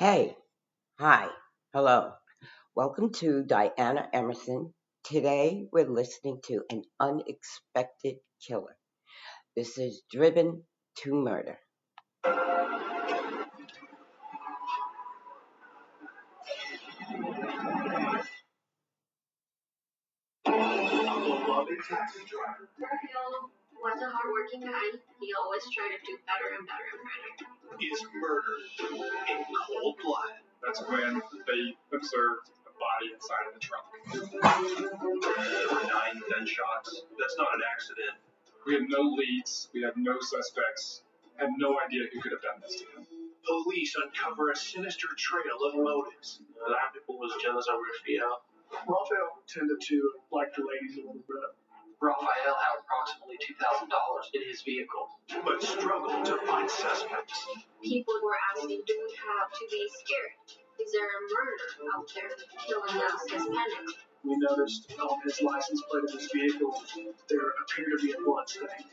Hey, hi, hello. Welcome to Diana Emerson. Today we're listening to An Unexpected Killer. This is Driven to Murder. Mario was a hardworking guy. He always tried to do better and better and better. Is murdered in cold blood. That's when they observed a body inside of the trunk. There were 9 gunshots. That's not an accident. We have no leads. We have no suspects. Had no idea who could have done this to him. Police uncover a sinister trail of motives. A lot of people was jealous over Raphael. Raphael tended to like the ladies a little bit. Raphael had approximately $2,000 in his vehicle. But struggled to find suspects. People were asking, do we have to be scared? Is there a murder out there killing us Hispanics? We noticed on his license plate of his vehicle there appeared to be a blood stain.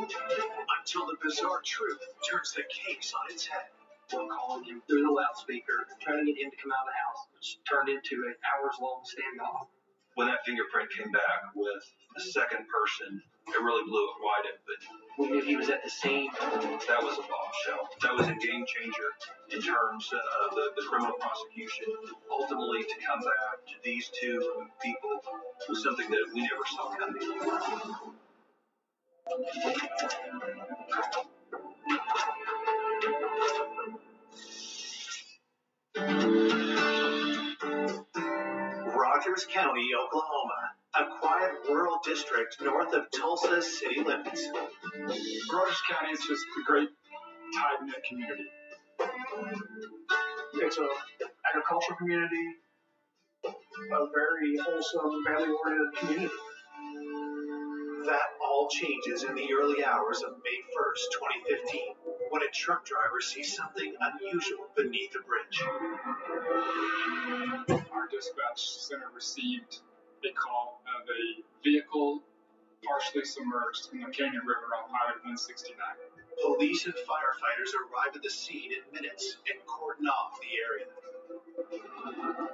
Until the bizarre truth turns the case on its head. We're calling him through the loudspeaker, trying to get him to come out of the house, which turned into an hours-long standoff. When that fingerprint came back with a second person, it really blew it wide open. We knew he was at the scene. That was a bombshell. That was a game changer in terms of the criminal prosecution. Ultimately, to come back to these two people was something that we never saw coming. Rogers County, Oklahoma, a quiet rural district north of Tulsa's city limits. Rogers County is just a great tight-knit community. It's a agricultural community, a very wholesome, family-oriented community. That all changes in the early hours of May 1st, 2015, when a truck driver sees something unusual beneath the bridge. Our dispatch center received a call of a vehicle partially submerged in the Canyon River on Highway 169. Police and firefighters arrive at the scene in minutes and cordon off the area.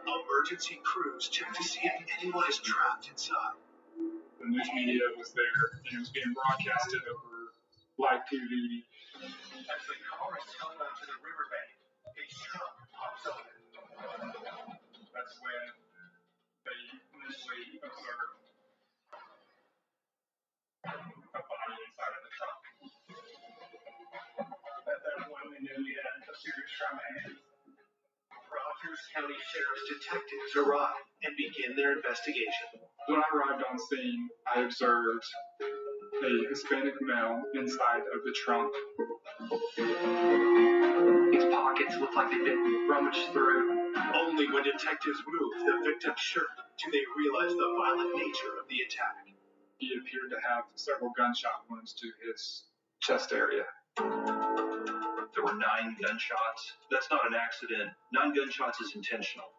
Emergency crews check to see if anyone is trapped inside. The news media was there, and it was being broadcasted over live TV. As the car is towed onto the riverbank, a truck pops up. That's when they initially observed a body inside of the truck. At that point, we knew we had a serious crime at hand. Rogers County Sheriff's detectives arrive and begin their investigation. When I arrived on scene, I observed a Hispanic male inside of the trunk. His pockets looked like they'd been rummaged through. Only when detectives move the victim's shirt do they realize the violent nature of the attack. He appeared to have several gunshot wounds to his chest area. There were 9 gunshots. That's not an accident. 9 gunshots is intentional.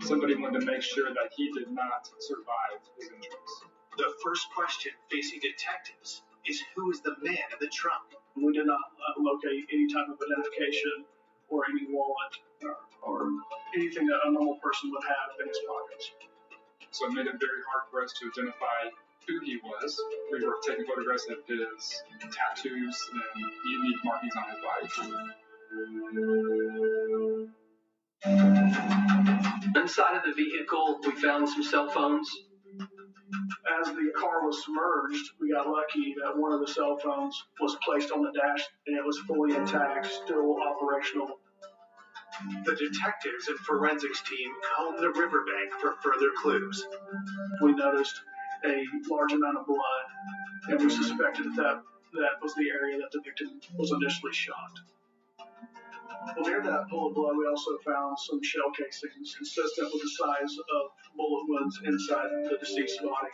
Somebody wanted to make sure that he did not survive his injuries. The first question facing detectives is who is the man in the trunk? We did not locate any type of identification or any wallet or anything that a normal person would have in his pockets. So it made it very hard for us to identify who he was. We were taking photographs of his tattoos and unique markings on his body. Inside of the vehicle, we found some cell phones. As the car was submerged, we got lucky that one of the cell phones was placed on the dash and it was fully intact, still operational. The detectives and forensics team comb the riverbank for further clues. We noticed a large amount of blood, and we suspected that was the area that the victim was initially shot. Well, near that pool of blood, we also found some shell casings consistent with the size of bullet wounds inside the deceased body.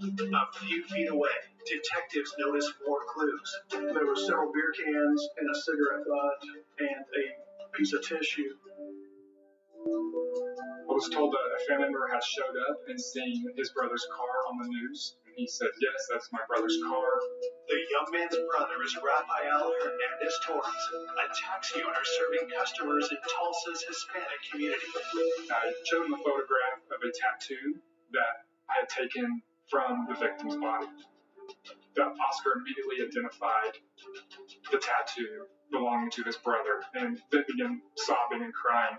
A few feet away, detectives notice more clues. There were several beer cans and a cigarette butt and a piece of tissue. I was told that a family member had showed up and seen his brother's car on the news, and he said, yes, that's my brother's car. The young man's brother is Rafael Hernandez Torres, a taxi owner serving customers in Tulsa's Hispanic community. I showed him a photograph of a tattoo that I had taken from the victim's body. Oscar immediately identified the tattoo belonging to his brother and then began sobbing and crying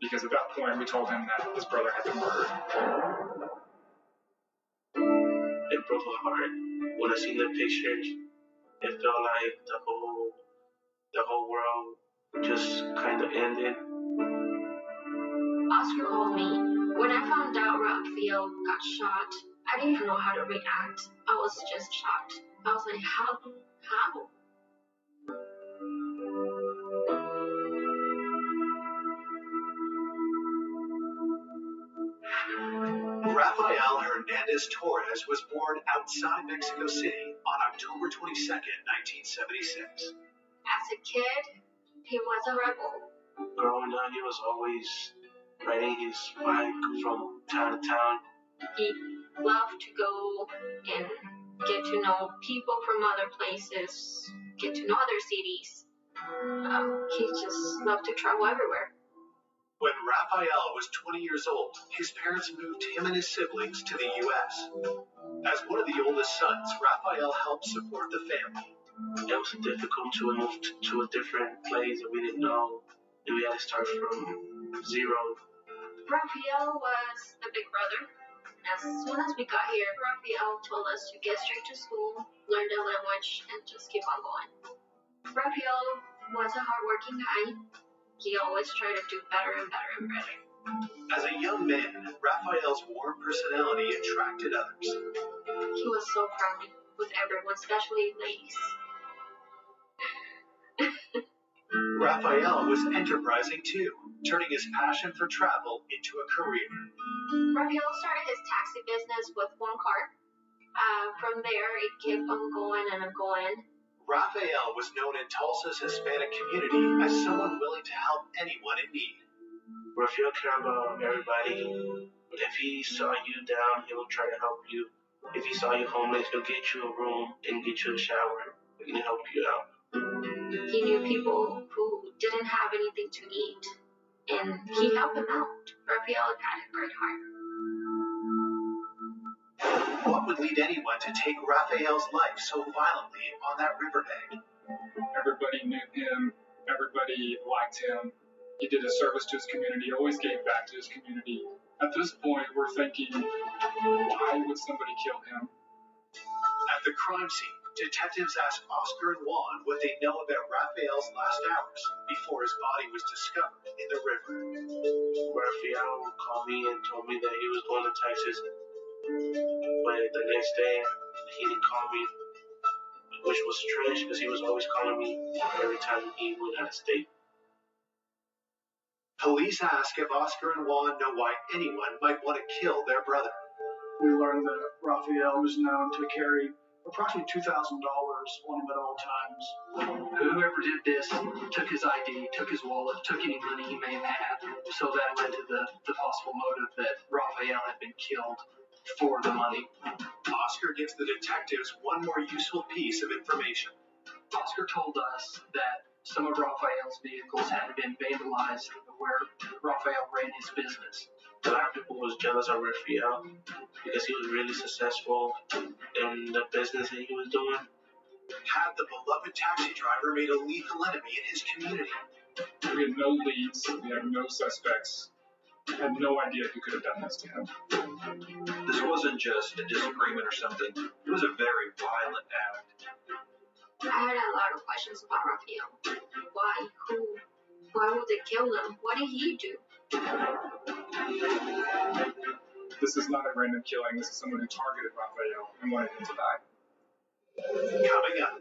because at that point we told him that his brother had been murdered. It broke my heart when I seen the pictures. It felt like the whole world just kind of ended. Oscar called me. When I found out Rafael got shot, I didn't even know how to react. I was just shocked. I was like, how? Rafael Hernandez Torres was born outside Mexico City on October 22nd, 1976. As a kid, he was a rebel. Growing up, he was always riding his bike from town to town. He loved to go and get to know people from other places, get to know other cities. He just loved to travel everywhere. When Rafael was 20 years old, his parents moved him and his siblings to the U.S. As one of the oldest sons, Rafael helped support the family. It was difficult to move to a different place that we didn't know, and we had to start from zero. Rafael was the big brother. As soon as we got here, Rafael told us to get straight to school, learn the language, and just keep on going. Rafael was a hardworking guy. He always tried to do better and better and better. As a young man, Rafael's warm personality attracted others. He was so friendly with everyone, especially ladies. Rafael was enterprising too, turning his passion for travel into a career. Rafael started his taxi business with one car. From there, it kept on going and going. Rafael was known in Tulsa's Hispanic community as someone willing to help anyone in need. Rafael cared about everybody. If he saw you down, he will try to help you. If he saw you homeless, he'll get you a room and get you a shower and help you out. He knew people who didn't have anything to eat, and he helped them out. Rafael had a great heart. What would lead anyone to take Rafael's life so violently on that riverbank? Everybody knew him. Everybody liked him. He did a service to his community, always gave back to his community. At this point, we're thinking, why would somebody kill him? At the crime scene, detectives asked Oscar and Juan what they know about Rafael's last hours before his body was discovered in the river. Rafael called me and told me that he was going to Texas. But the next day, he didn't call me, which was strange because he was always calling me every time he went out of state. Police ask if Oscar and Juan know why anyone might want to kill their brother. We learned that Rafael was known to carry approximately $2,000 on him at all times. Whoever did this took his ID, took his wallet, took any money he may have had, so that led to the possible motive that Rafael had been killed for the money. Oscar gives the detectives one more useful piece of information. Oscar told us that some of Rafael's vehicles had been vandalized where Rafael ran his business. A lot of people was jealous of Rafael because he was really successful in the business that he was doing. Had the beloved taxi driver made a lethal enemy in his community? We had no leads. We had no suspects. Had no idea who could have done this to him. This wasn't just a disagreement or something. It was a very violent act. I had a lot of questions about Rafael. Why? Who? Why would they kill him? What did he do? This is not a random killing. This is someone who targeted Rafael and wanted him to die. Coming up,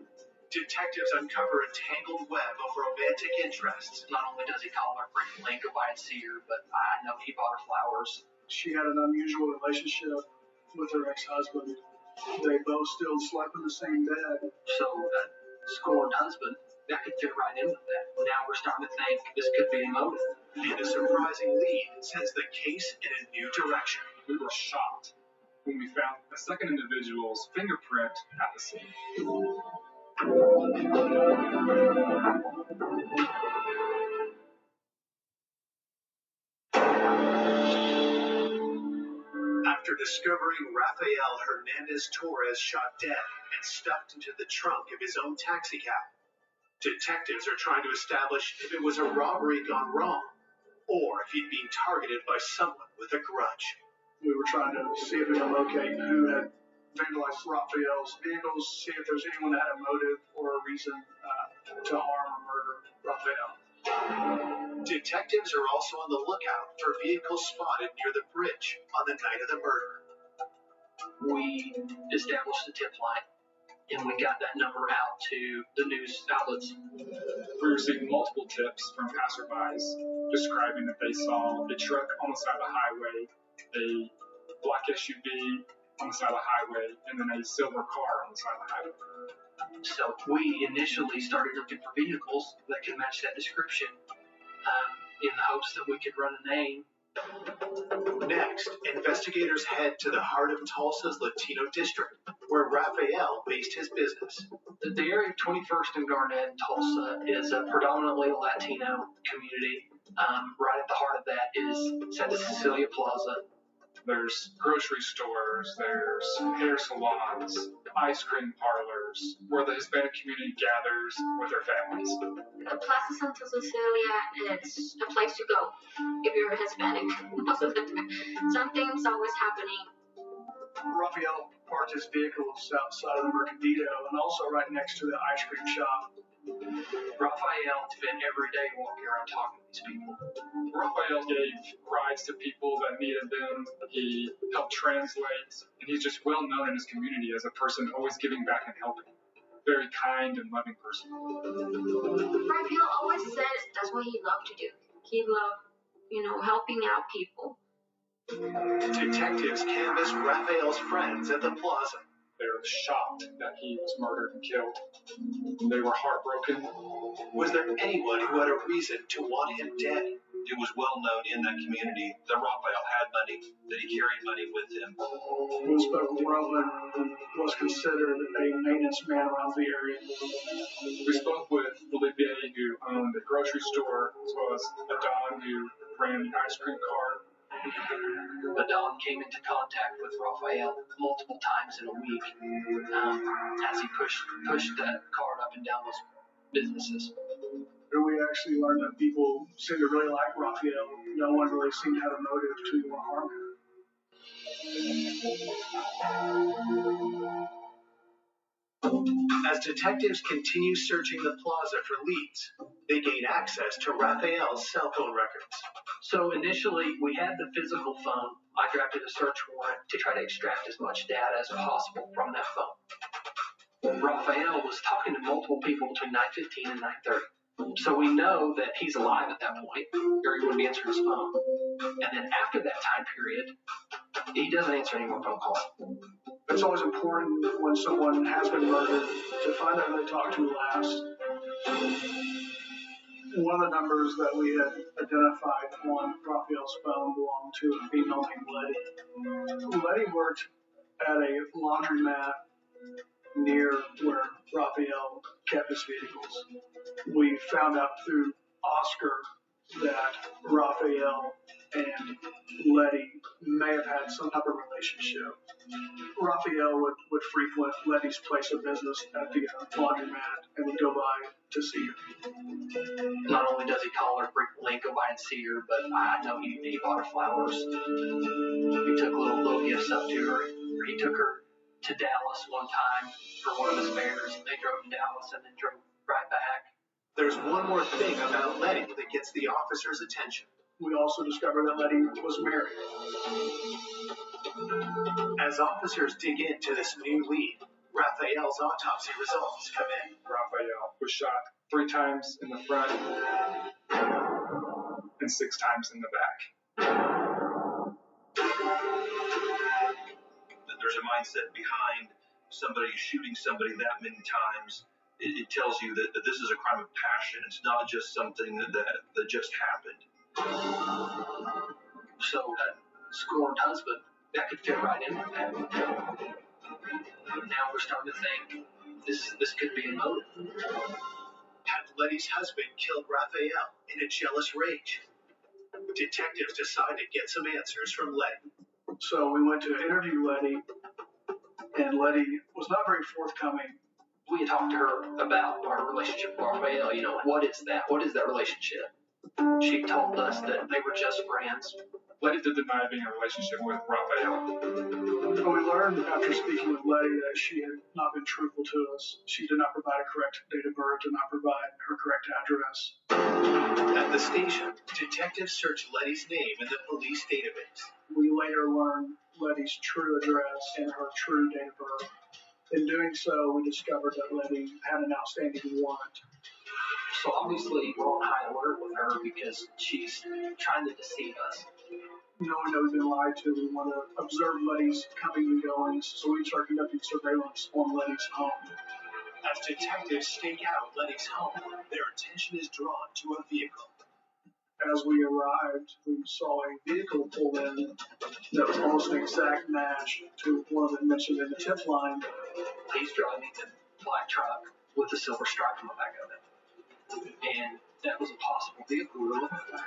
detectives uncover a tangled web of romantic interests. Not only does he call her frequently and go by and see her, but I know he bought her flowers. She had an unusual relationship with her ex-husband. They both still slept in the same bed. So that scorned husband, that could fit right in with that. Now we're starting to think this could be a motive. And a surprising lead sends the case in a new direction. We were shocked when we found a second individual's fingerprint at the scene. After discovering Rafael Hernandez Torres shot dead and stuffed into the trunk of his own taxicab, detectives are trying to establish if it was a robbery gone wrong or if he'd been targeted by someone with a grudge. We were trying to see if we could locate who had vandalized Raphael's vehicles, see if there's anyone that had a motive or a reason to harm or murder Raphael. Detectives are also on the lookout for vehicles spotted near the bridge on the night of the murder. We established a tip line, and we got that number out to the news outlets. We received multiple tips from passerbys describing that they saw a truck on the side of the highway, a black SUV on the side of the highway, and then a silver car on the side of the highway. So we initially started looking for vehicles that could match that description in the hopes that we could run a name. Next, investigators head to the heart of Tulsa's Latino district, where Rafael based his business. The area of 21st and Garnett in Tulsa is a predominantly Latino community. Right at the heart of that is Santa Cecilia Plaza. There's grocery stores, there's hair salons, ice cream parlors, where the Hispanic community gathers with their families. Plaza Santa Cecilia is a place to go if you're Hispanic most of the time. Something's always happening. Raphael parked his vehicles outside of the Mercadito and also right next to the ice cream shop. Raphael spent every day walking around talking to these people. Raphael gave rides to people that needed them. He helped translate, and he's just well known in his community as a person always giving back and helping. Very kind and loving person. Raphael always says that's what he loved to do. He loved, helping out people. Detectives canvassed Raphael's friends at the plaza. They were shocked that he was murdered and killed. They were heartbroken. Was there anyone who had a reason to want him dead? It was well known in that community that Raphael had money, that he carried money with him. We spoke with Roman, who was considered a maintenance man around the area. We spoke with Felipe, who owned a grocery store, as well as Adon, who ran the ice cream cart. Adon came into contact with Raphael multiple times in a week as he pushed that cart up and down those businesses. We actually learned that people seemed to really like Raphael. No one really seemed to have a motive to harm him. As detectives continue searching the plaza for leads, they gain access to Raphael's cell phone records. So initially, we had the physical phone. I drafted a search warrant to try to extract as much data as possible from that phone. Raphael was talking to multiple people between 9:15 and 9:30. So we know that he's alive at that point, or he wouldn't be answering his phone. And then after that time period, he doesn't answer any more phone calls. It's always important when someone has been murdered to find out who they talked to last. One of the numbers that we had identified on Raphael's phone belonged to a female named Letty. Letty worked at a laundromat near where Raphael kept his vehicles. We found out through Oscar that Raphael and Letty may have had some type of relationship. Raphael would frequent Letty's place of business at the laundromat and would go by to see her. Not only does he call her frequently, go by and see her, but I know he bought her flowers. He took little gifts up to her. He took her to Dallas one time for one of his fairs, and they drove to Dallas and then drove right back. There's one more thing about Letty that gets the officers' attention. We also discovered that Letty was married. As officers dig into this new lead, Raphael's autopsy results come in. Raphael was shot 3 times in the front and 6 times in the back. There's a mindset behind somebody shooting somebody that many times. It tells you that this is a crime of passion. It's not just something that just happened. So that scorned husband that could fit right in with that. Now we're starting to think this could be a motive. Had Letty's husband killed Raphael in a jealous rage? Detectives decide to get some answers from Letty. So we went to interview Letty, and Letty was not very forthcoming. We had talked to her about our relationship with Raphael. You know, what is that? What is that relationship? She told us that they were just friends. Letty did deny being in a relationship with Raphael. But we learned after speaking with Letty that she had not been truthful to us. She did not provide a correct date of birth, did not provide her correct address. At the station, detectives search Letty's name in the police database. We later learned Letty's true address and her true date of birth. In doing so, we discovered that Letty had an outstanding warrant. So obviously we're on high alert with her because she's trying to deceive us. Knowing that we've been lied to, we want to observe Letty's coming and goings, so we start conducting surveillance on Letty's home. As detectives stake out Letty's home, their attention is drawn to a vehicle. As we arrived, we saw a vehicle pull in that was almost an exact match to one of them mentioned in the tip line. He's driving a black truck with a silver stripe on the back of it. And that was a possible vehicle we were looking for.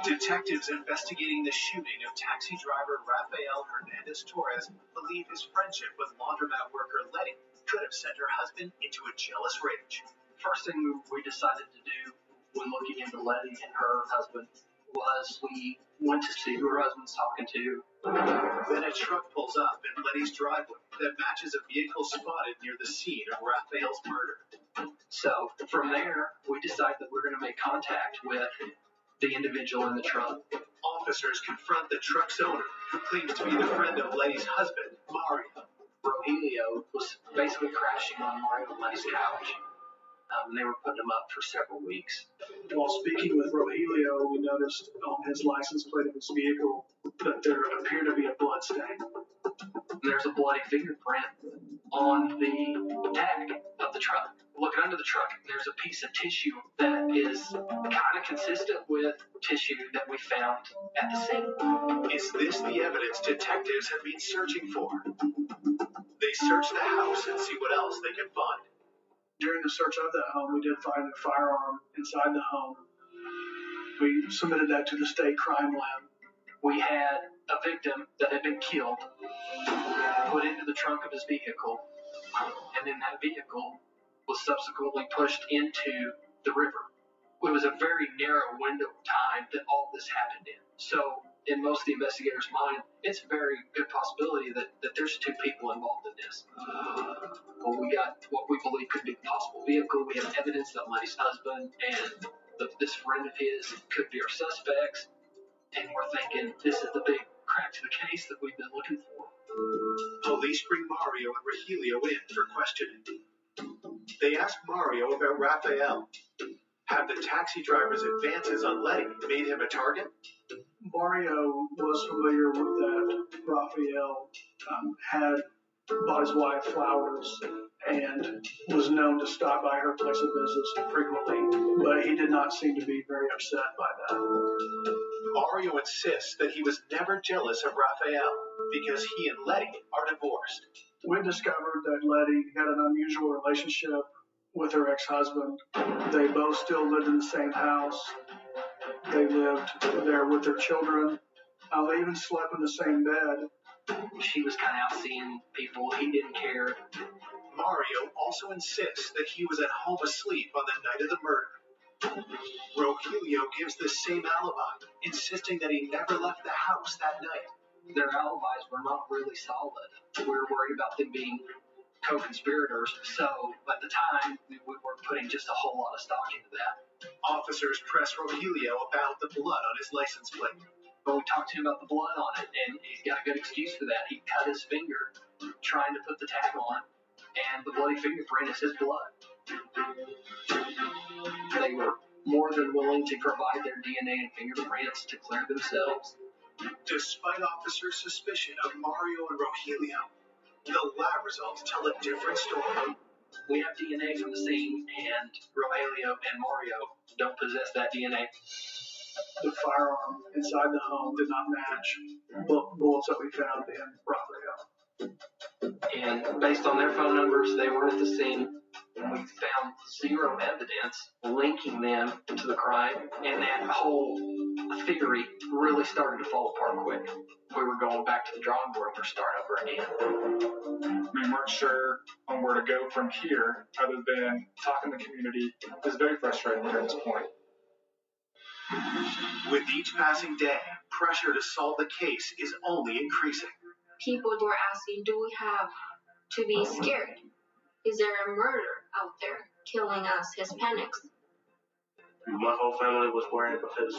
Detectives investigating the shooting of taxi driver Rafael Hernandez Torres believe his friendship with laundromat worker Letty could have sent her husband into a jealous rage. First thing we decided to do when looking into Letty and her husband was we went to see who her husband's talking to. Then a truck pulls up in Letty's driveway that matches a vehicle spotted near the scene of Raphael's murder. So from there, we decided that we're going to make contact with the individual in the truck. Officers confront the truck's owner, who claims to be the friend of Letty's husband, Mario. Rogelio was basically crashing on Mario and Letty's couch. And they were putting him up for several weeks. While speaking with Rogelio, we noticed on his license plate of his vehicle that there appeared to be a blood stain. There's a bloody fingerprint on the tag of the truck. Looking under the truck, there's a piece of tissue that is kind of consistent with tissue that we found at the scene. Is this the evidence detectives have been searching for? They search the house and see what else they can find. During the search of that home, we did find a firearm inside the home. We submitted that to the state crime lab. We had a victim that had been killed, put into the trunk of his vehicle, and then that vehicle was subsequently pushed into the river. It was a very narrow window of time that all this happened in. So in most of the investigators' mind, it's a very good possibility that there's two people involved in this. Well, we got what we believe could be the possible vehicle. We have evidence that Letty's husband and this friend of his could be our suspects. And we're thinking this is the big crack to the case that we've been looking for. Police bring Mario and Rogelio in for questioning. They ask Mario about Raphael. Have the taxi driver's advances on Letty made him a target? Mario was familiar with that Raphael had bought his wife flowers and was known to stop by her place of business frequently, but he did not seem to be very upset by that. Mario insists that he was never jealous of Raphael because he and Letty are divorced. We discovered that Letty had an unusual relationship with her ex-husband. They both still lived in the same house. They lived there with their children. They even slept in the same bed. She was kind of out seeing people. He didn't care. Mario also insists that he was at home asleep on the night of the murder. Rogelio gives the same alibi, insisting that he never left the house that night. Their alibis were not really solid. We were worried about them being co-conspirators, so at the time, we weren't putting just a whole lot of stock into that. Officers press Rogelio about the blood on his license plate. But we talked to him about the blood on it, and he's got a good excuse for that. He cut his finger trying to put the tag on, and the bloody fingerprint is his blood. They were more than willing to provide their DNA and fingerprints to clear themselves. Despite officers' suspicion of Mario and Rogelio, The lab results tell a different story. We have DNA from the scene, and Rogelio and Mario don't possess that DNA. The firearm inside the home did not match bullets that we found in Raphael. And based on their phone numbers, they were at the scene. We found zero evidence linking them to the crime, and that whole theory really started to fall apart quick. We were going back to the drawing board and start over again. We weren't sure on where to go from here, other than talking to the community. It was very frustrating during this point. With each passing day, pressure to solve the case is only increasing. People were asking, do we have to be scared? Is there a murder out there killing us Hispanics? My whole family was worried because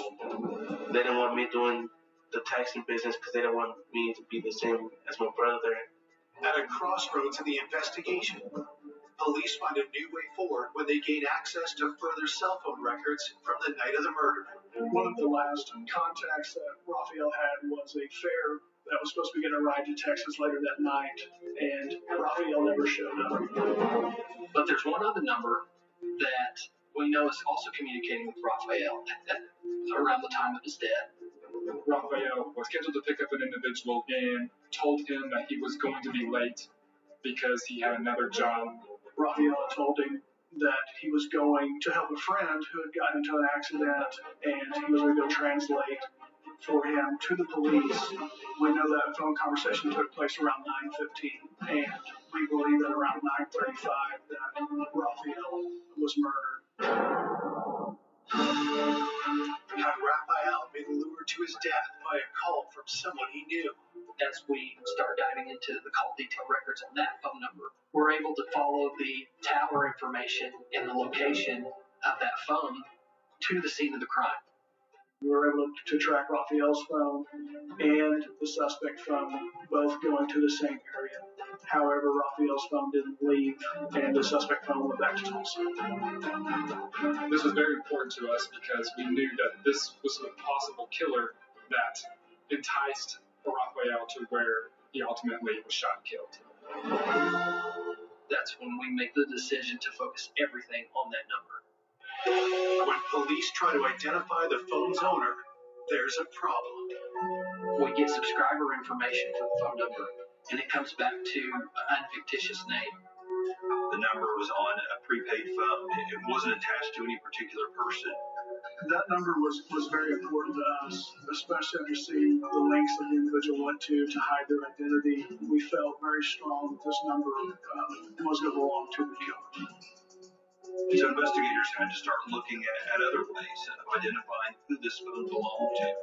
they didn't want me doing the taxi business because they didn't want me to be the same as my brother. At a crossroads in the investigation, police find a new way forward when they gain access to further cell phone records from the night of the murder. One of the last contacts that Raphael had was a fare that was supposed to be going to ride to Texas later that night, and Raphael never showed up. But there's one other number that we know is also communicating with Raphael around the time of his death. Raphael was scheduled to pick up an individual and told him that he was going to be late because he had another job. Raphael told him that he was going to help a friend who had gotten into an accident, and he was going to go translate for him to the police. We know that phone conversation took place around 9:15, and we believe that around 9:35 that Raphael was murdered. Had Raphael been lured to his death by a call from someone he knew? As we start diving into the call detail records on that phone number, we're able to follow the tower information and the location of that phone to the scene of the crime. We were able to track Raphael's phone and the suspect phone, both going to the same area. However, Raphael's phone didn't leave, and the suspect phone went back to Tulsa. This was very important to us because we knew that this was a possible killer that enticed Raphael to where he ultimately was shot and killed. That's when we make the decision to focus everything on that number. When police try to identify the phone's owner, there's a problem. We get subscriber information for the phone number, and it comes back to an unfictitious name. The number was on a prepaid phone. It wasn't attached to any particular person. That number was very important to us, especially after seeing the links that the individual went to hide their identity. We felt very strong that this number was going to belong to the killer. So investigators had to start looking at other ways of identifying who this phone belonged to.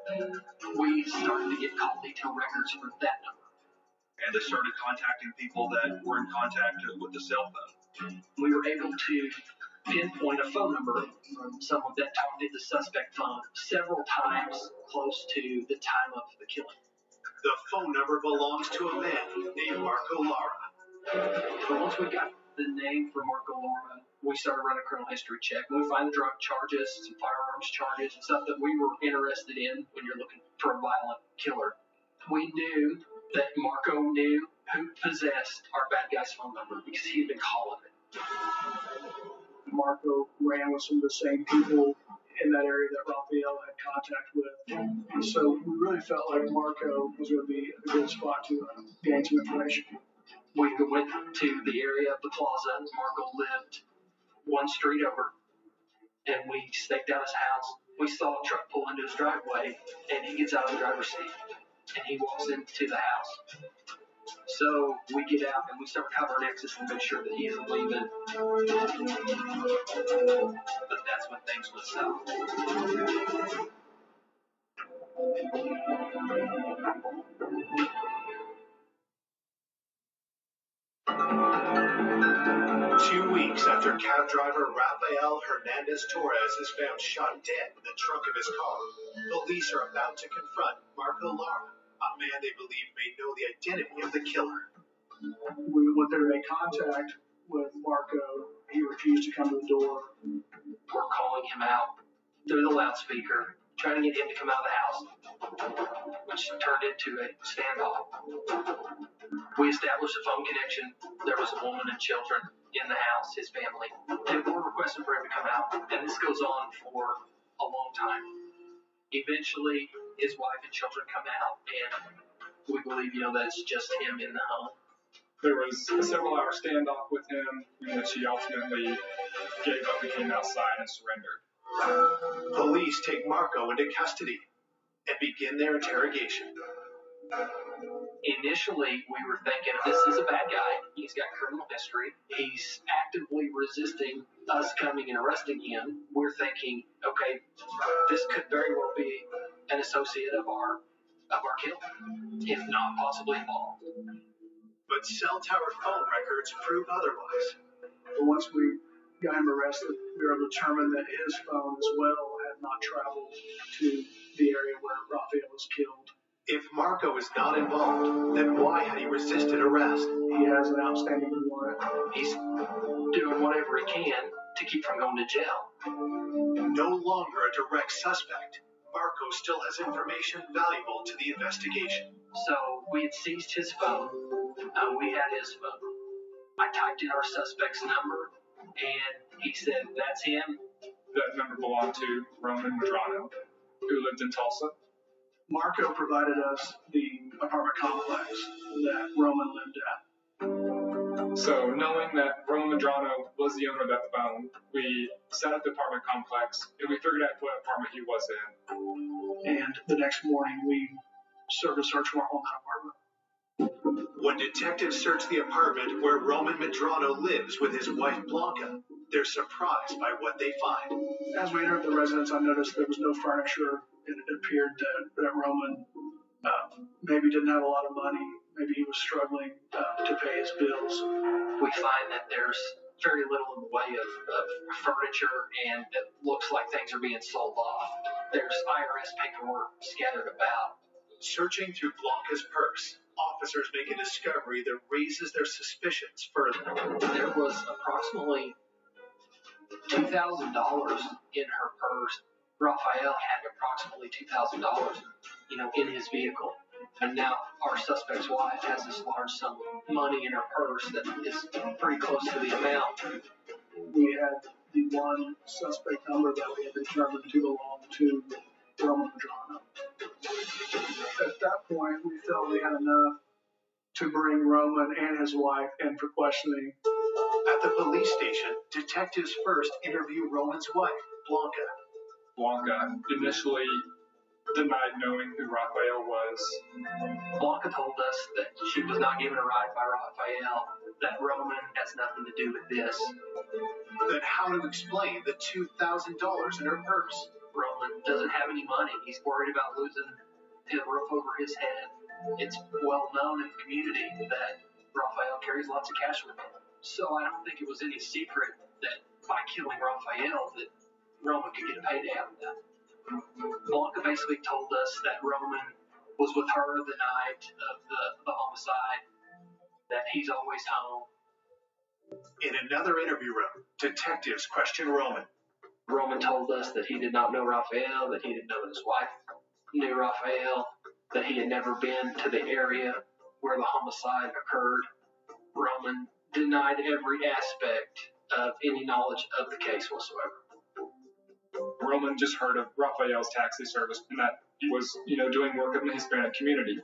We started to get call detail records for that number. And they started contacting people that were in contact with the cell phone. We were able to pinpoint a phone number from someone that talked to the suspect phone several times close to the time of the killing. The phone number belongs to a man named Marco Lara. But once we got the name for Marco Lara, we started running a criminal history check. We find the drug charges, some firearms charges, and stuff that we were interested in when you're looking for a violent killer. We knew that Marco knew who possessed our bad guy's phone number because he had been calling it. Marco ran with some of the same people in that area that Raphael had contact with. And so we really felt like Marco was going to be a good spot to gain some information. We went to the area of the plaza. Marco lived one street over, and we staked out his house. We saw a truck pull into his driveway, and he gets out of the driver's seat, and he walks into the house. So we get out and we start covering exits to make sure that he isn't leaving. But that's when things went south. 2 weeks after cab driver Rafael Hernandez Torres is found shot dead in the trunk of his car, police are about to confront Marco Lara, a man they believe may know the identity of the killer. We went there to make contact with Marco. He refused to come to the door. We're calling him out through the loudspeaker, trying to get him to come out of the house, which turned into a standoff. We established a phone connection. There was a woman and children in the house, his family. They were requesting for him to come out, and this goes on for a long time. Eventually, his wife and children come out, and we believe, that's just him in the home. There was a several-hour standoff with him, in which he ultimately gave up and came outside and surrendered. Police take Marco into custody and begin their interrogation. Initially, we were thinking, this is a bad guy. He's got criminal history. He's actively resisting us coming and arresting him. We're thinking, okay, this could very well be an associate of our kill, if not possibly involved. But cell tower phone records prove otherwise. But once we got him arrested, we were able to determine that his phone as well had not traveled to the area where Raphael was killed. If Marco is not involved, then why had he resisted arrest? He has an outstanding warrant. He's doing whatever he can to keep from going to jail. No longer a direct suspect, Marco still has information valuable to the investigation. So we had seized his phone. We had his phone. I typed in our suspect's number, and he said, that's him. That number belonged to Roman Medrano, who lived in Tulsa. Marco provided us the apartment complex that Roman lived at. So knowing that Roman Medrano was the owner of that phone, we set up the apartment complex, and we figured out what apartment he was in. And the next morning, we served a search warrant on that apartment. When detectives search the apartment where Roman Medrano lives with his wife Blanca, they're surprised by what they find. As we entered the residence, I noticed there was no furniture. It appeared that Roman maybe didn't have a lot of money. Maybe he was struggling to pay his bills. We find that there's very little in the way of furniture, and it looks like things are being sold off. There's IRS paperwork scattered about. Searching through Blanca's purse, officers make a discovery that raises their suspicions further. There was approximately $2,000 in her purse. Raphael had approximately $2,000, in his vehicle. And now our suspect's wife has this large sum of money in her purse that is pretty close to the amount. We had the one suspect number that we had determined to belong to Roman Medrano. At that point, we felt we had enough to bring Roman and his wife in for questioning. At the police station, detectives first interview Roman's wife, Blanca. Blanca initially denied knowing who Raphael was. Blanca told us that she was not given a ride by Raphael, that Roman has nothing to do with this. Then how to explain the $2,000 in her purse? Roman doesn't have any money. He's worried about losing his roof over his head. It's well known in the community that Raphael carries lots of cash with him. So I don't think it was any secret that by killing Raphael that Roman could get a payday out of that. Blanca basically told us that Roman was with her the night of the homicide, that he's always home. In another interview room, detectives question Roman. Roman told us that he did not know Raphael, that he didn't know that his wife knew Raphael, that he had never been to the area where the homicide occurred. Roman denied every aspect of any knowledge of the case whatsoever. Roman just heard of Raphael's taxi service and that he was, doing work in the Hispanic community.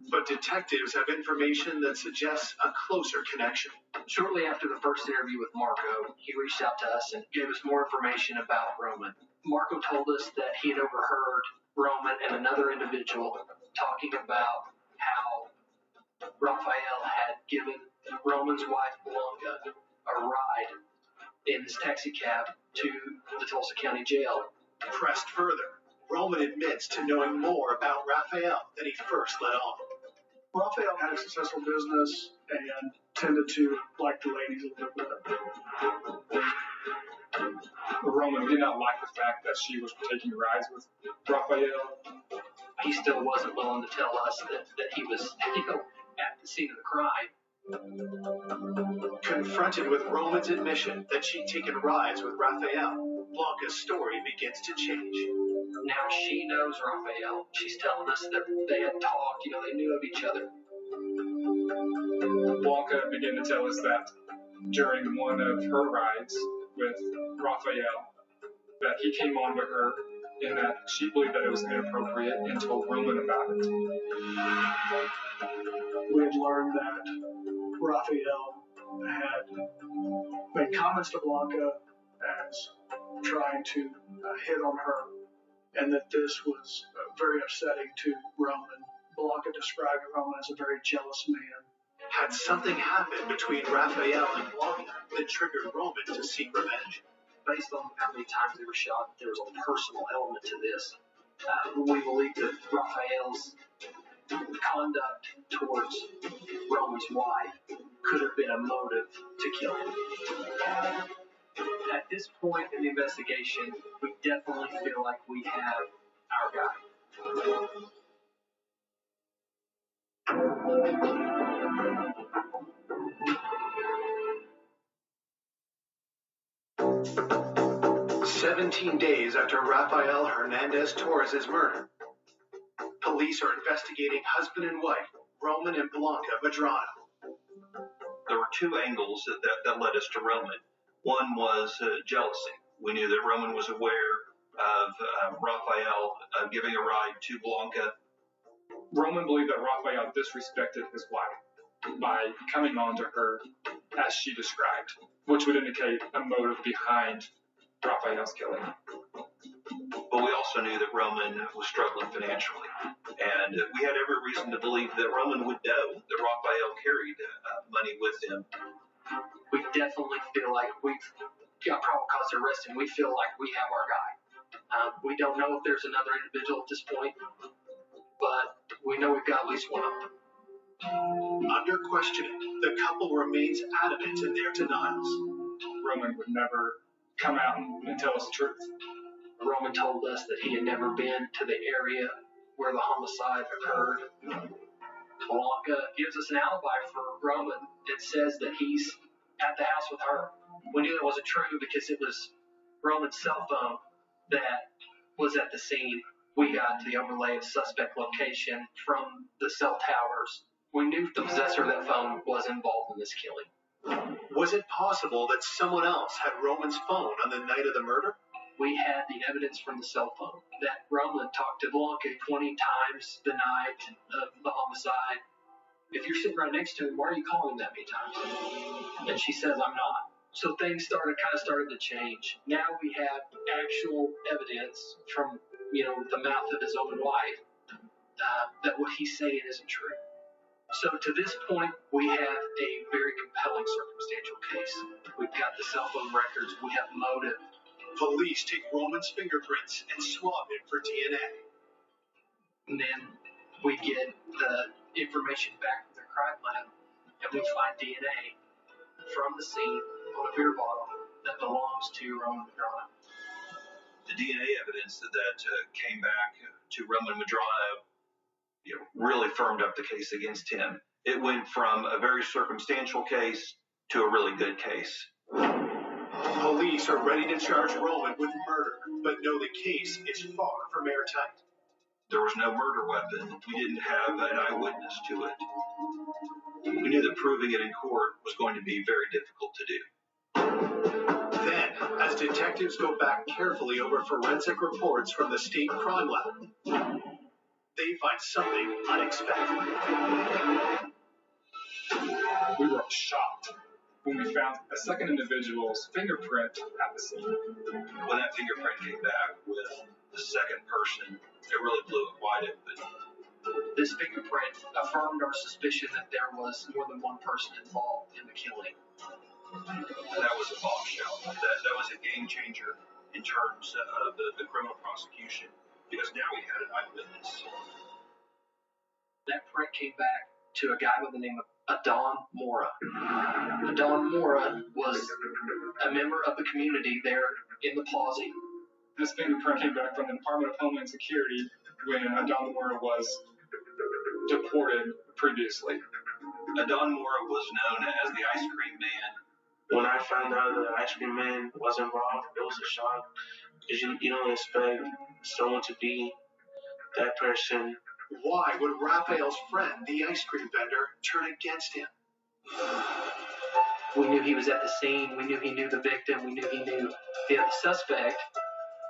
But detectives have information that suggests a closer connection. Shortly after the first interview with Marco, he reached out to us and gave us more information about Roman. Marco told us that he had overheard Roman and another individual talking about how Raphael had given Roman's wife, Blanca, a ride in his taxi cab to the Tulsa County Jail. Pressed further, Roman admits to knowing more about Raphael than he first let on. Raphael had a successful business and tended to like the ladies a little bit. Roman did not like the fact that she was taking rides with Raphael. He still wasn't willing to tell us that he was, at the scene of the crime. Confronted with Roman's admission that she'd taken rides with Raphael, Blanca's story begins to change. Now she knows Raphael. She's telling us that they had talked, they knew of each other. Blanca began to tell us that during one of her rides with Raphael, that he came on with her and that she believed that it was inappropriate and told Roman about it. We had learned that Raphael had made comments to Blanca as trying to hit on her, and that this was very upsetting to Roman. Blanca described Roman as a very jealous man. Had something happened between Raphael and Blanca that triggered Roman to seek revenge? Based on how many times they were shot, there was a personal element to this. We believe that Raphael's conduct towards Roman's wife could have been a motive to kill him. At this point in the investigation, we definitely feel like we have our guy. 17 days after Rafael Hernandez Torres' murder, police are investigating husband and wife, Roman and Blanca Medrano. There were two angles that led us to Roman. One was jealousy. We knew that Roman was aware of Raphael giving a ride to Blanca. Roman believed that Raphael disrespected his wife by coming on to her as she described, which would indicate a motive behind Raphael's killing. But we also knew that Roman was struggling financially, and we had every reason to believe that Roman would know that Raphael carried money with him. We definitely feel like we've got probable cause to arrest him. We feel like we have our guy. We don't know if there's another individual at this point, but we know we've got at least one of them. Under questioning, the couple remains adamant in their denials. Roman would never come out and tell us the truth. Roman told us that he had never been to the area where the homicide occurred. Blanca gives us an alibi for Roman and says that he's at the house with her. We knew that wasn't true because it was Roman's cell phone that was at the scene. We got the overlay of suspect location from the cell towers. We knew the possessor of that phone was involved in this killing. Was it possible that someone else had Roman's phone on the night of the murder? We had the evidence from the cell phone that Roman talked to Blanca 20 times the night of the homicide. If you're sitting right next to him, why are you calling him that many times? And she says, I'm not. So things started to change. Now we have actual evidence from, the mouth of his own wife that what he's saying isn't true. So to this point, we have a very compelling circumstantial case. We've got the cell phone records. We have motive. Police take Roman's fingerprints and swab him for DNA. And then we get the information back from the crime lab, and we find DNA from the scene on a beer bottle that belongs to Roman Medrano. The DNA evidence that came back to Roman Medrano really firmed up the case against him. It went from a very circumstantial case to a really good case. Police are ready to charge Roman with murder, but know the case is far from airtight. There was no murder weapon. We didn't have an eyewitness to it. We knew that proving it in court was going to be very difficult to do. Then, as detectives go back carefully over forensic reports from the state crime lab, they find something unexpected. We were shocked when we found a second individual's fingerprint at the scene. When that fingerprint came back with the second person, it really blew it wide open. This fingerprint affirmed our suspicion that there was more than one person involved in the killing. That was a bombshell. That was a game changer in terms of the criminal prosecution, because now we had an eyewitness. That print came back to a guy by the name of Adon Mora. Adon Mora was a member of the community there in the Plaza. This fingerprint came back from the Department of Homeland Security when Adon Mora was deported previously. Adon Mora was known as the Ice Cream Man. When I found out that the Ice Cream Man was involved, it was a shock. Because you don't expect someone to be that person. Why would Raphael's friend, the ice cream vendor, turn against him? We knew he was at the scene. We knew he knew the victim. We knew he knew the other suspect.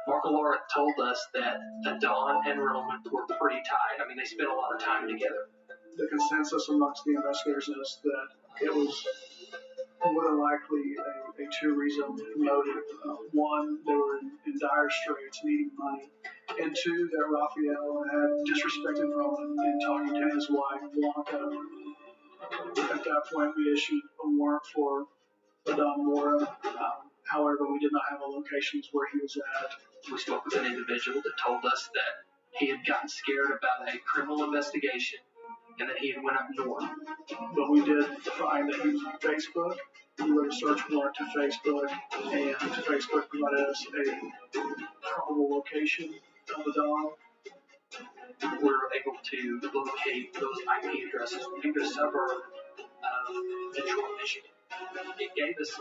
Marco Laura told us that Don and Roman were pretty tight. I mean, they spent a lot of time together. The consensus amongst the investigators is that it was more than likely a two-reason motive. One, they were in dire straits, needing money. And two, that Raphael had disrespected Roman in talking to his wife, Blanca. At that point, we issued a warrant for Don Mora. However, we did not have a locations where he was at. We spoke with an individual that told us that he had gotten scared about a criminal investigation and that he had went up north. But we did find that he was on Facebook. We wrote a search warrant to Facebook, and Facebook provided us a probable location of the Don. We were able to locate those IP addresses in a suburb of Detroit, Michigan. It gave us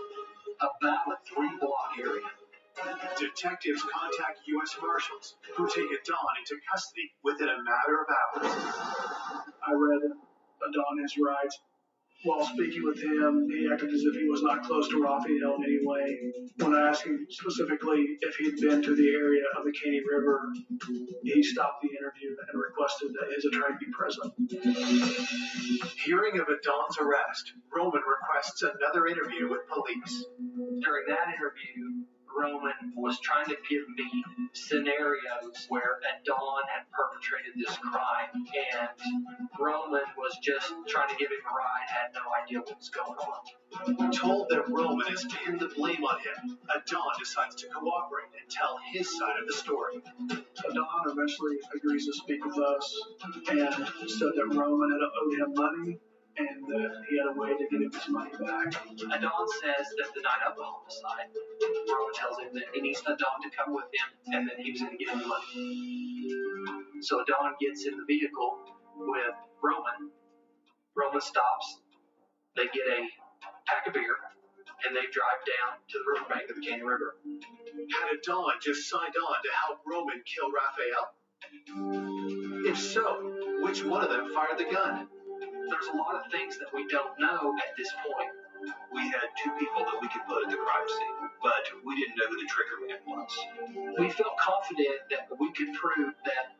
about a 3-block area. Detectives contact U.S. Marshals, who take Don into custody within a matter of hours. I read Don his rights. While speaking with him, he acted as if he was not close to Raphael in any way. When I asked him specifically if he'd been to the area of the Caney River, he stopped the interview and requested that his attorney be present. Hearing of Don's arrest, Roman requests another interview with police. During that interview, Roman was trying to give me scenarios where Don had perpetrated this crime, and Roman was just trying to give him a ride, had no idea what was going on. Told that Roman has pinned the blame on him, Don decides to cooperate and tell his side of the story. Don eventually agrees to speak with us and said that Roman had owed him money and that he had a way to get him his money back. Don says that the night of the homicide, Roman tells him that he needs Don to come with him and that he was going to get him money. So Don gets in the vehicle with Roman. Roman stops. They get a pack of beer and they drive down to the riverbank of the Caney River. Had Don just signed on to help Roman kill Raphael? If so, which one of them fired the gun? There's a lot of things that we don't know at this point. We had 2 people that we could put at the crime scene, but we didn't know who the trigger man was. We felt confident that we could prove that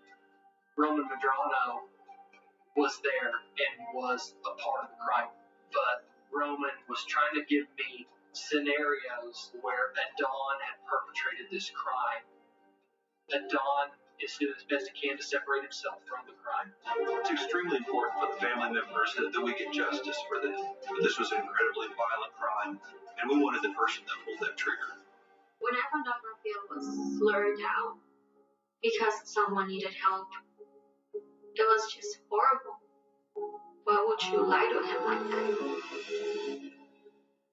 Roman Medrano was there and was a part of the crime. But Roman was trying to give me scenarios where Don had perpetrated this crime. Don is doing as best he can to separate himself from the crime. It's extremely important for the family members that we get justice for them. But this was an incredibly violent crime, and we wanted the person that pulled that trigger. When I found out Raphael was lured out because someone needed help, it was just horrible. Why would you lie to him like that?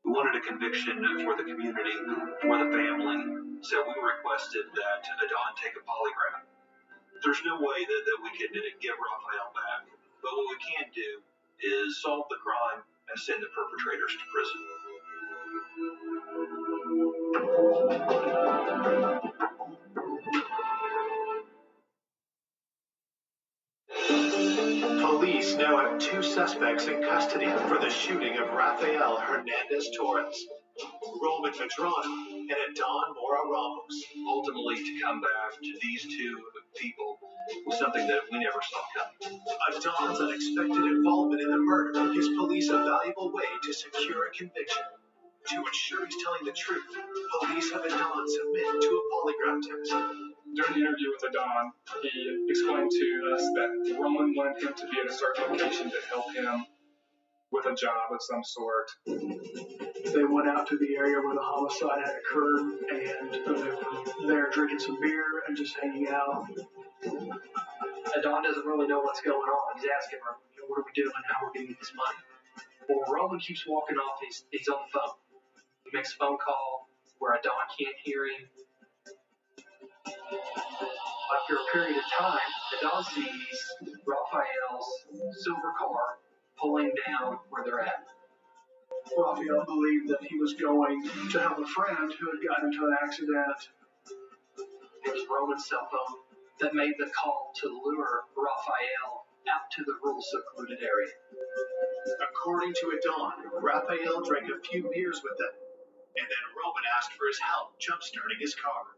We wanted a conviction for the community, for the family, so we requested that Don take a polygraph. There's no way that we could give Raphael back, but what we can do is solve the crime and send the perpetrators to prison. Police now have 2 suspects in custody for the shooting of Rafael Hernandez Torres, Roman Medrano, and Don Mora Ramos. Ultimately, to come back to these 2 people was something that we never saw coming. Don's unexpected involvement in the murder gives police a valuable way to secure a conviction. To ensure he's telling the truth, police have Don submit to a polygraph test. During the interview with Don, he explained to us that Roman wanted him to be at a certain location to help him with a job of some sort. They went out to the area where the homicide had occurred, and they were there drinking some beer and just hanging out. Don doesn't really know what's going on. He's asking Roman, what are we doing? How are we getting this money? Well, Roman keeps walking off. He's on the phone. He makes a phone call where Don can't hear him. After a period of time, Don sees Raphael's silver car pulling down where they're at. Raphael believed that he was going to help a friend who had gotten into an accident. It was Roman's cell phone that made the call to lure Raphael out to the rural secluded area. According to Adon, Raphael drank a few beers with them, and then Roman asked for his help jump-starting his car.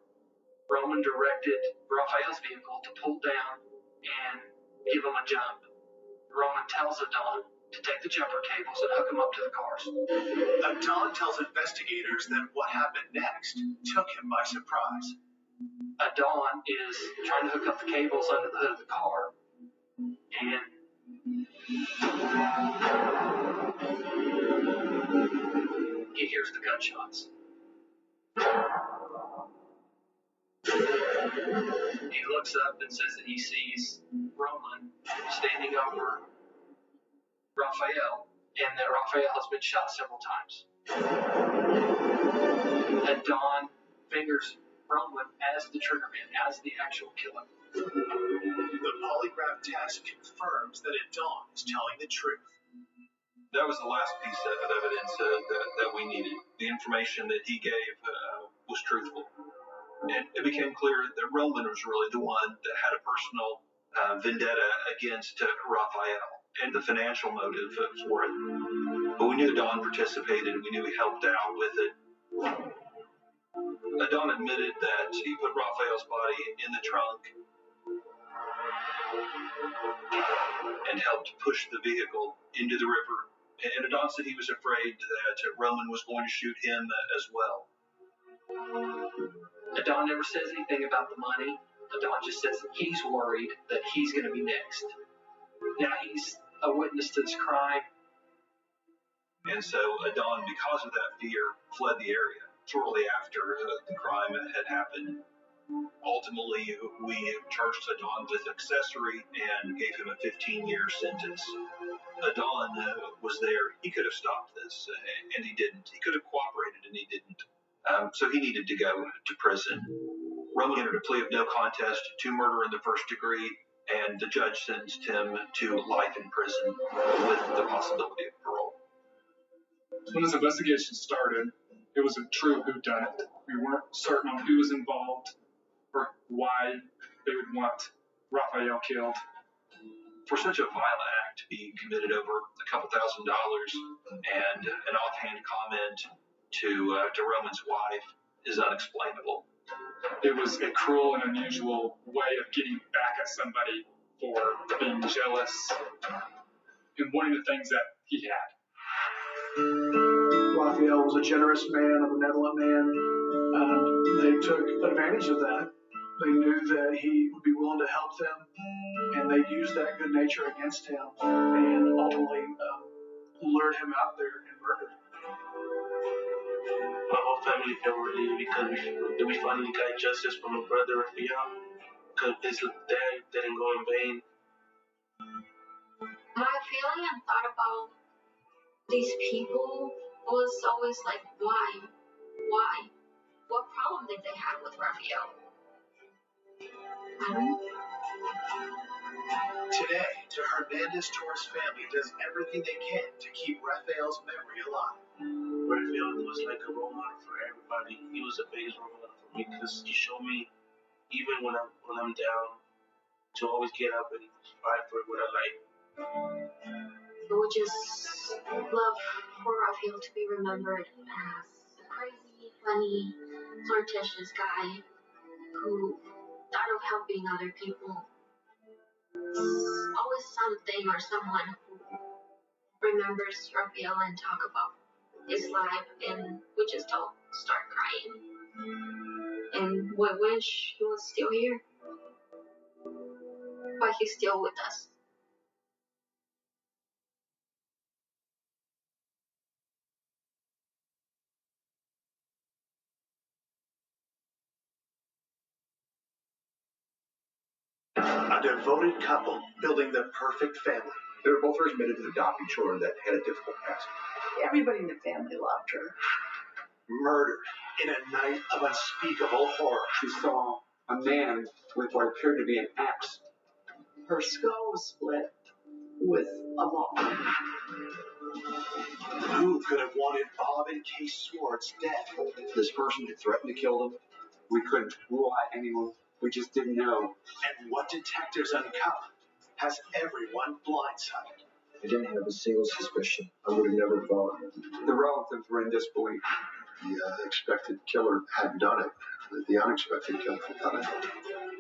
Roman directed Raphael's vehicle to pull down and give him a jump. Roman tells Adon to take the jumper cables and hook them up to the cars. Adon tells investigators that what happened next took him by surprise. Adon is trying to hook up the cables under the hood of the car, and he hears the gunshots. He looks up and says that he sees Roman standing over Raphael, and that Raphael has been shot several times. Adon fingers Roman as the triggerman, as the actual killer. The polygraph test confirms that Adon is telling the truth. That was the last piece of evidence that we needed. The information that he gave was truthful. And it became clear that Roman was really the one that had a personal vendetta against Raphael and the financial motive for it. But we knew Adon participated. We knew he helped out with it. Adon admitted that he put Raphael's body in the trunk and helped push the vehicle into the river. And Adon said he was afraid that Roman was going to shoot him as well. Adon never says anything about the money. Adon just says that he's worried that he's going to be next. Now he's a witness to this crime. And so Adon, because of that fear, fled the area shortly after the crime had happened. Ultimately, we charged Adon with accessory and gave him a 15-year sentence. Adon was there. He could have stopped this, and he didn't. He could have cooperated, and he didn't. So he needed to go to prison. Roman entered a plea of no contest to murder in the first degree, and the judge sentenced him to life in prison with the possibility of parole. When this investigation started, it was a true whodunit. We weren't certain on who was involved or why they would want Raphael killed. For such a violent act to be committed over a couple $1,000s and an offhand comment to Roman's wife is unexplainable. It was a cruel and unusual way of getting back at somebody for being jealous and wanting the things that he had. Raphael was a generous man, a benevolent man, and they took advantage of that. They knew that he would be willing to help them, and they used that good nature against him and ultimately lured him out there and murdered him. My whole family felt relieved because we finally got justice from my brother Raphael, because his death didn't go in vain. My feeling and thought about these people was always like, why? Why? What problem did they have with Raphael? I don't know. Today, the Hernandez Torres family does everything they can to keep Raphael's memory alive. Raphael was like a role model for everybody. He was the biggest role model for me because he showed me, even when I'm down, to always get up and fight for what I like. I would just love for Raphael to be remembered as a crazy, funny, flirtatious guy who thought of helping other people. Always something or someone who remembers Raphael and talk about his life, and we just all start crying. And we wish he was still here, but he's still with us. A devoted couple building the perfect family. They were both very committed to adopting children that had a difficult past. Everybody in the family loved her. Murdered in a night of unspeakable horror. She saw a man with what appeared to be an axe. Her skull was split with a ball. Who could have wanted Bob and Kay Swartz dead? This person had threatened to kill them. We couldn't rule out anyone. We just didn't know. And what detectives uncovered has everyone blindsided. I didn't have a single suspicion. I would have never thought. The relatives were in disbelief. The expected killer had done it. The unexpected killer had done it.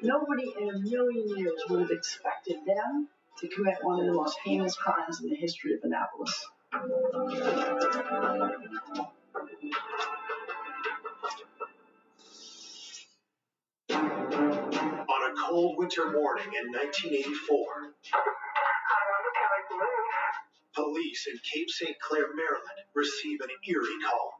Nobody in a million years would have expected them to commit one of the most heinous crimes in the history of Annapolis. On a cold winter morning in 1984, police in Cape St. Clair, Maryland, receive an eerie call.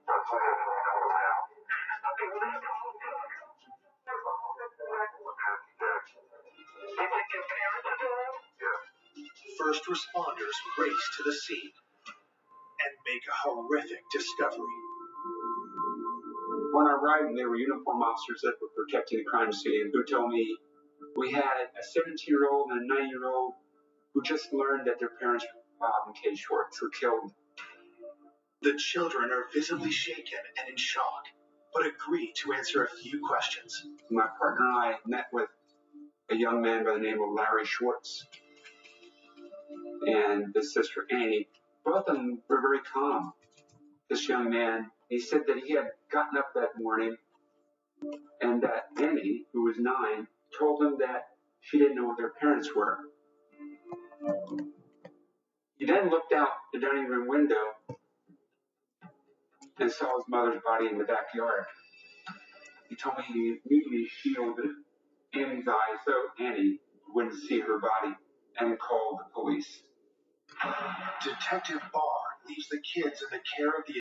First responders race to the scene and make a horrific discovery. When I arrived, there were uniformed officers that were protecting the crime scene who told me we had a 17-year-old and a 9-year-old who just learned that their parents, Bob and Kay Schwartz, were killed. The children are visibly shaken and in shock, but agree to answer a few questions. My partner and I met with a young man by the name of Larry Schwartz and his sister Annie. Both of them were very calm. This young man, he said that he had gotten up that morning and that Annie, who was 9, told him that she didn't know what their parents were. He then looked out the dining room window and saw his mother's body in the backyard. He told me he immediately shielded Annie's eyes so Annie wouldn't see her body and called the police. Detective Barr leaves the kids in the care of the